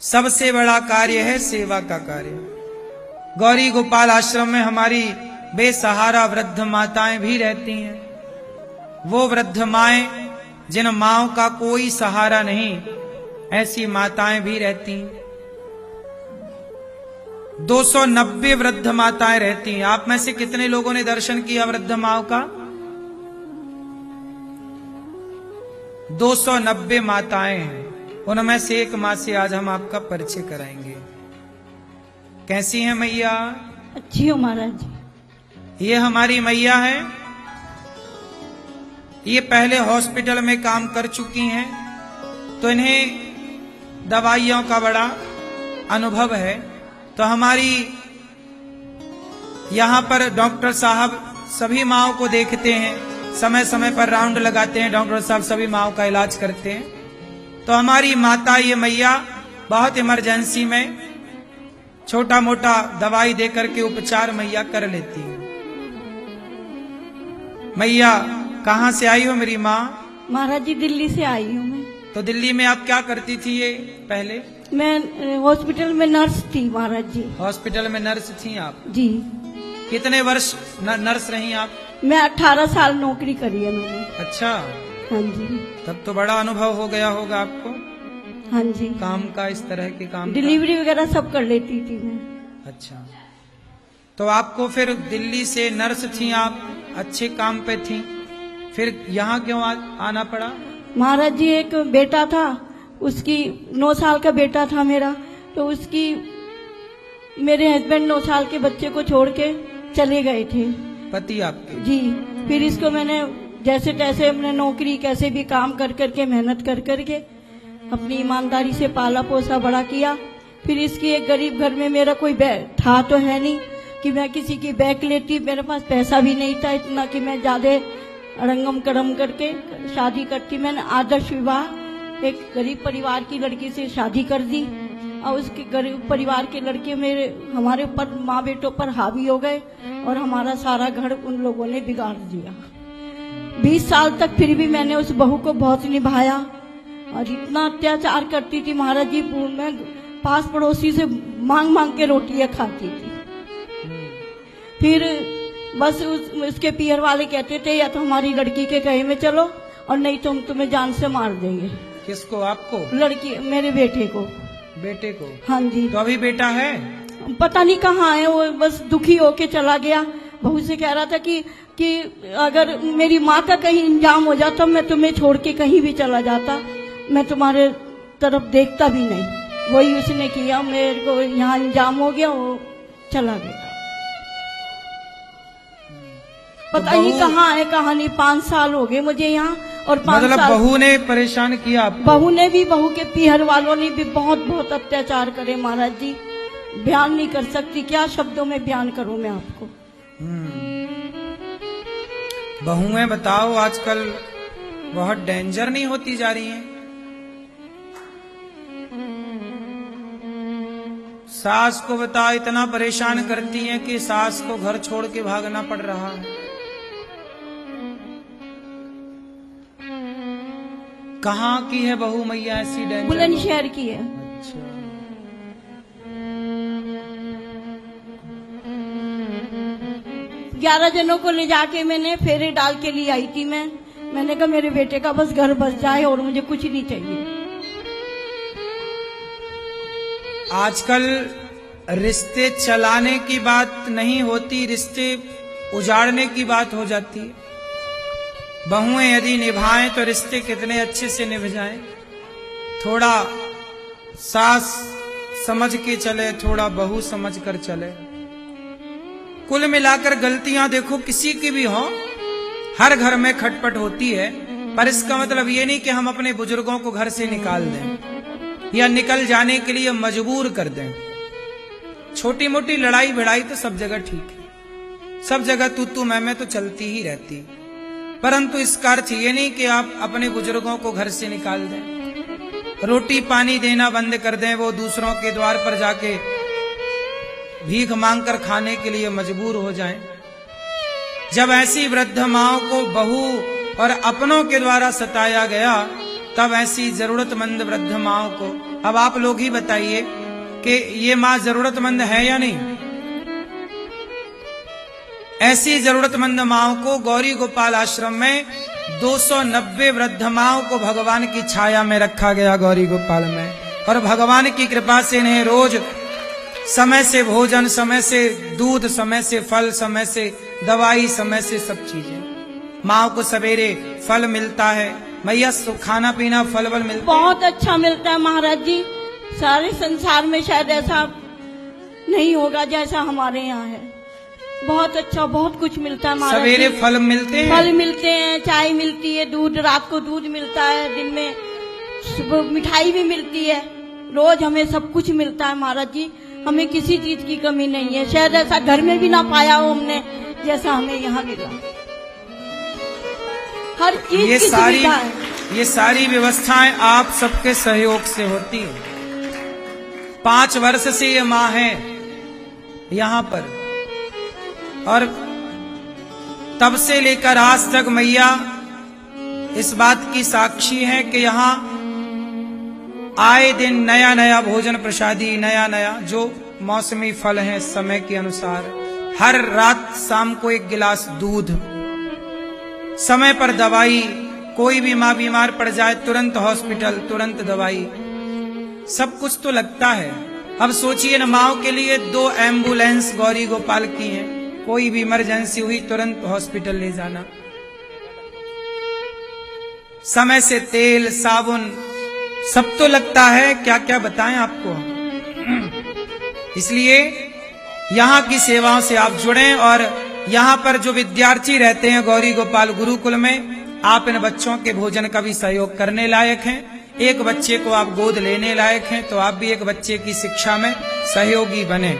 सबसे बड़ा कार्य है सेवा का कार्य। गौरी गोपाल आश्रम में हमारी बेसहारा वृद्ध माताएं भी रहती हैं। वो वृद्ध माएं जिन माओं का कोई सहारा नहीं, ऐसी माताएं भी रहती हैं। 290 वृद्ध माताएं रहती हैं। आप में से कितने लोगों ने दर्शन किया वृद्ध माओं का? 290 माताएं हैं। उनमें से एक माँ से आज हम आपका परिचय कराएंगे। कैसी हैं मैया? अच्छी हो महाराज जी। ये हमारी मैया है। ये पहले हॉस्पिटल में काम कर चुकी हैं, तो इन्हें दवाइयों का बड़ा अनुभव है। तो हमारी यहाँ पर डॉक्टर साहब सभी माओं को देखते हैं, समय समय पर राउंड लगाते हैं। डॉक्टर साहब सभी माओं का इलाज करते हैं। तो हमारी माता ये मैया बहुत इमरजेंसी में छोटा मोटा दवाई दे करके उपचार मैया कर लेती है। मैया कहाँ से आई हो मेरी माँ? महाराज जी दिल्ली से आई हूँ मैं। तो दिल्ली में आप क्या करती थी ये पहले? मैं हॉस्पिटल में नर्स थी महाराज जी। हॉस्पिटल में नर्स थी आप? जी। कितने वर्ष नर्स रही आप? मैं 18 साल नौकरी करी है मैंने। अच्छा। हाँ जी। तब तो बड़ा अनुभव हो गया होगा आपको। हाँ जी। काम का, इस तरह के काम का। डिलीवरी वगैरह सब कर लेती थी मैं। अच्छा, तो आपको फिर दिल्ली से नर्स थी आप, अच्छे काम पे थी, फिर यहाँ क्यों आना पड़ा? महाराज जी एक बेटा था, उसकी 9 साल का बेटा था मेरा, तो उसकी मेरे हस्बैंड 9 साल के बच्चे को छोड़ के चले गए थे। पति आपके? जी। फिर इसको मैंने जैसे तैसे अपने नौकरी कैसे भी काम कर करके मेहनत कर करके अपनी ईमानदारी से पाला पोसा बड़ा किया। फिर इसकी एक गरीब घर में मेरा कोई था तो है नहीं कि मैं किसी की बैक लेती। मेरे पास पैसा भी नहीं था इतना कि मैं ज्यादा अड़ंगम करम करके शादी करती। मैंने आदर्श विवाह एक गरीब परिवार की लड़की से शादी कर दी और उसके गरीब परिवार के लड़के हमारे ऊपर माँ बेटों पर हावी हो गए और हमारा सारा घर उन लोगों ने बिगाड़ दिया। 20 साल तक फिर भी मैंने उस बहू को बहुत निभाया और इतना अत्याचार करती थी महाराज जी। मैं पास पड़ोसी से मांग मांग के रोटियां खाती थी। फिर बस उसके पियर वाले कहते थे या तो हमारी लड़की के कहे में चलो और नहीं तो हम तुम्हें जान से मार देंगे। किसको? आपको? लड़की, मेरे बेटे को। बेटे को? हाँ जी। तो अभी बेटा है? पता नहीं कहाँ है वो, बस दुखी होके चला गया। बहू से कह रहा था कि अगर मेरी माँ का कहीं इंजाम हो जाता मैं तुम्हें छोड़ के कहीं भी चला जाता, मैं तुम्हारे तरफ देखता भी नहीं। वही उसने किया, मेरे को यहाँ इंजाम हो गया, वो चला गया। पता नहीं कहाँ है कहाँ नहीं। 5 साल हो गए मुझे यहाँ और 5 मतलब साल बहू ने परेशान किया आपको? बहू ने भी, बहू के पीहर वालों ने भी बहुत बहुत अत्याचार करे महाराज जी। बयान नहीं कर सकती, क्या शब्दों में बयान करूं मैं आपको। बहुएं बताओ आजकल बहुत डेंजर नहीं होती जा रही हैं? सास को बताओ इतना परेशान करती हैं कि सास को घर छोड़ के भागना पड़ रहा है। कहाँ की है बहू मैया ऐसी डेंजर? बुलंदशहर की है। अच्छा। 11 जनों को ले जाके मैंने फेरे डाल के लिए आई थी। मैंने कहा मेरे बेटे का बस घर बस जाए और मुझे कुछ नहीं चाहिए। आजकल रिश्ते चलाने की बात नहीं होती, रिश्ते उजाड़ने की बात हो जाती है। बहुएं यदि निभाएं तो रिश्ते कितने अच्छे से निभ जाएं। थोड़ा सास समझ के चले, थोड़ा बहू समझ कर चले। कुल मिलाकर गलतियां देखो किसी की भी हो, हर घर में खटपट होती है, पर इसका मतलब ये नहीं कि हम अपने बुजुर्गों को घर से निकाल दें या निकल जाने के लिए मजबूर कर दें। छोटी मोटी लड़ाई भिड़ाई तो सब जगह ठीक है, सब जगह तू मैं तो चलती ही रहती, परंतु इसका अर्थ ये नहीं कि आप अपने बुजुर्गों को घर से निकाल दें, रोटी पानी देना बंद कर दें, वो दूसरों के द्वार पर जाके भीख मांगकर खाने के लिए मजबूर हो जाएं। जब ऐसी वृद्ध माओं को बहू और अपनों के द्वारा सताया गया तब ऐसी जरूरतमंद वृद्ध माओ को, अब आप लोग ही बताइए कि ये माँ जरूरतमंद है या नहीं। ऐसी जरूरतमंद माओ को गौरी गोपाल आश्रम में 290 वृद्ध माओ को भगवान की छाया में रखा गया गौरी गोपाल में, और भगवान की कृपा से इन्हें रोज समय से भोजन, समय से दूध, समय से फल, समय से दवाई, समय से सब चीजें। माँ को सवेरे फल मिलता है, मैया खाना पीना फल वल मिलता है, बहुत अच्छा मिलता है महाराज जी। सारे संसार में शायद ऐसा नहीं होगा जैसा हमारे यहाँ है। बहुत अच्छा, बहुत कुछ मिलता है महाराज सवेरे जी। फल मिलते हैं, फल मिलते हैं, चाय मिलती है, दूध, रात को दूध मिलता है, दिन में सुबह मिठाई भी मिलती है, रोज हमें सब कुछ मिलता है महाराज जी। हमें किसी चीज की कमी नहीं है, शायद ऐसा घर में भी ना पाया हो हमने जैसा हमें यहाँ मिला। हर चीज की सुविधा है। ये सारी व्यवस्थाएं आप सबके सहयोग से होती है। 5 वर्ष से ये माँ है यहाँ पर, और तब से लेकर आज तक मैया इस बात की साक्षी है कि यहाँ आए दिन नया नया भोजन प्रसादी, नया नया जो मौसमी फल है समय के अनुसार, हर रात शाम को 1 गिलास दूध, समय पर दवाई, कोई भी माँ बीमार पड़ जाए तुरंत हॉस्पिटल, तुरंत दवाई, सब कुछ तो लगता है। अब सोचिए न, माओ के लिए 2 एम्बुलेंस गौरी गोपाल की हैं, कोई भी इमरजेंसी हुई तुरंत हॉस्पिटल ले जाना, समय से तेल, साबुन, सब तो लगता है, क्या क्या बताएं आपको। इसलिए यहाँ की सेवाओं से आप जुड़ें, और यहाँ पर जो विद्यार्थी रहते हैं गौरी गोपाल गुरुकुल में, आप इन बच्चों के भोजन का भी सहयोग करने लायक हैं। एक बच्चे को आप गोद लेने लायक हैं, तो आप भी एक बच्चे की शिक्षा में सहयोगी बने।